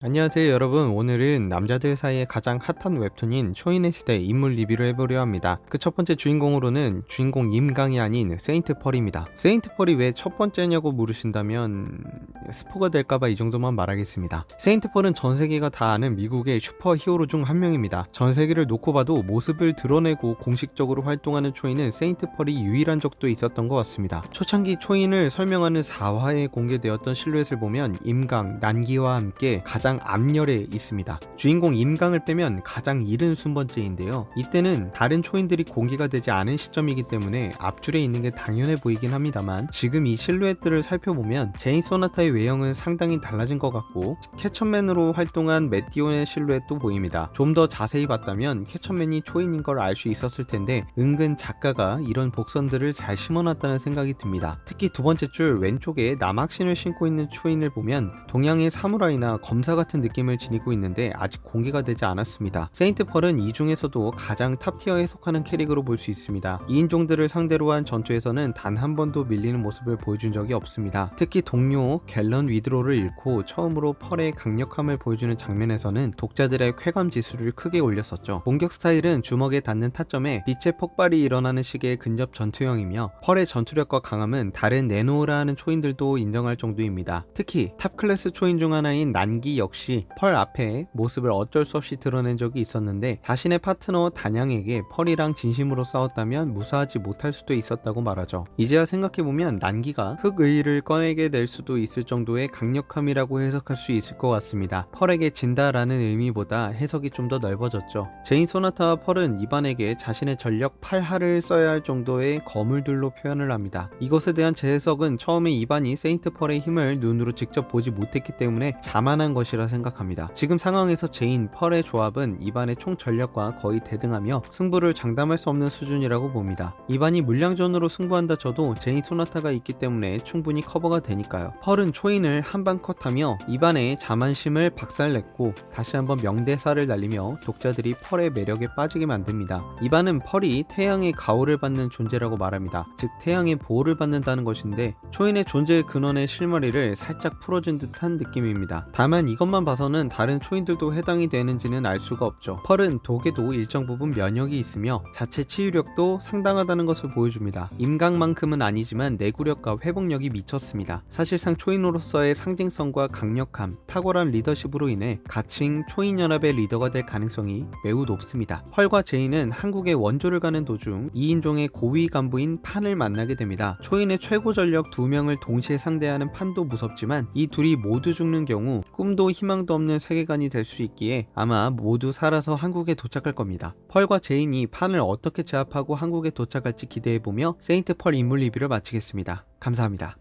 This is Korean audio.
안녕하세요 여러분. 오늘은 남자들 사이에 가장 핫한 웹툰인 초인의 시대 인물 리뷰를 해보려 합니다. 그 첫 번째 주인공으로는 주인공 임강이 아닌 세인트 펄입니다. 세인트 펄이 왜 첫 번째냐고 물으신다면 스포가 될까봐 이 정도만 말하겠습니다. 세인트 펄은 전 세계가 다 아는 미국의 슈퍼 히어로 중 한 명입니다. 전 세계를 놓고 봐도 모습을 드러내고 공식적으로 활동하는 초인은 세인트 펄이 유일한 적도 있었던 것 같습니다. 초창기 초인을 설명하는 4화에 공개되었던 실루엣을 보면 임강, 난기와 함께 가장 앞열에 있습니다. 주인공 임강을 빼면 가장 이른 순번째인데요. 이때는 다른 초인들이 공개가 되지 않은 시점이기 때문에 앞줄에 있는 게 당연해 보이긴 합니다만, 지금 이 실루엣들을 살펴보면 제인 소나타의 외형은 상당히 달라진 것 같고 캐천맨으로 활동한 맷 디온의 실루엣도 보입니다. 좀 더 자세히 봤다면 캐천맨이 초인인 걸 알 수 있었을 텐데 은근 작가가 이런 복선들을 잘 심어놨다는 생각이 듭니다. 특히 두 번째 줄 왼쪽에 남학신을 신고 있는 초인을 보면 동양의 사무라이나 검사 같은 느낌을 지니고 있는데 아직 공개가 되지 않았습니다. 세인트 펄은 이 중에서도 가장 탑티어에 속하는 캐릭으로 볼 수 있습니다. 2인종들을 상대로 한 전투에서는 단 한 번도 밀리는 모습을 보여준 적이 없습니다. 특히 동료 갤런 위드로를 잃고 처음으로 펄의 강력함을 보여주는 장면에서는 독자들의 쾌감 지수를 크게 올렸었죠. 공격 스타일은 주먹에 닿는 타점에 빛의 폭발이 일어나는 식의 근접 전투형이며 펄의 전투력과 강함은 다른 내놓으라 하는 초인들도 인정할 정도입니다. 특히 탑 클래스 초인 중 하나인 난기 역시 펄 앞에 모습을 어쩔 수 없이 드러낸 적이 있었는데 자신의 파트너 단양에게 펄이랑 진심으로 싸웠다면 무사하지 못할 수도 있었다고 말하죠. 이제야 생각해보면 난기가 흑의를 꺼내게 될 수도 있을 정도의 강력함이라고 해석할 수 있을 것 같습니다. 펄에게 진다라는 의미보다 해석이 좀 더 넓어졌죠. 제인 소나타와 펄은 이반에게 자신의 전력 8하를 써야 할 정도의 거물들로 표현을 합니다. 이것에 대한 재해석은 처음에 이반이 세인트 펄의 힘을 눈으로 직접 보지 못했기 때문에 자만한 것이라 생각합니다. 지금 상황에서 제인, 펄의 조합은 이반의 총 전력과 거의 대등하며 승부를 장담할 수 없는 수준이라고 봅니다. 이반이 물량전으로 승부한다 쳐도 제인 소나타가 있기 때문에 충분히 커버가 되니까요. 펄은 초인을 한방 컷하며 이반의 자만심을 박살냈고 다시 한번 명대사를 날리며 독자들이 펄의 매력에 빠지게 만듭니다. 이반은 펄이 태양의 가호를 받는 존재라고 말합니다. 즉 태양의 보호를 받는다는 것인데 초인의 존재의 근원의 실마리를 살짝 풀어준 듯한 느낌입니다. 다만 이것만 봐서는 다른 초인들도 해당이 되는지는 알 수가 없죠. 펄은 독에도 일정 부분 면역이 있으며 자체 치유력도 상당하다는 것을 보여줍니다. 임강만큼은 아니지만 내구력과 회복력이 미쳤습니다. 사실상 초인으로서의 상징성과 강력함, 탁월한 리더십으로 인해 가칭 초인연합의 리더가 될 가능성이 매우 높습니다. 펄과 제인은 한국의 원조를 가는 도중 2인종의 고위 간부인 판을 만나게 됩니다. 초인의 최고 전력 2명을 동시에 상대하는 판도 무섭지만 이 둘이 모두 죽는 경우 꿈도 희망도 없는 세계관이 될 수 있기에 아마 모두 살아서 한국에 도착할 겁니다. 펄과 제인이 판을 어떻게 제압하고 한국에 도착할지 기대해보며 세인트 펄 인물 리뷰를 마치겠습니다. 감사합니다.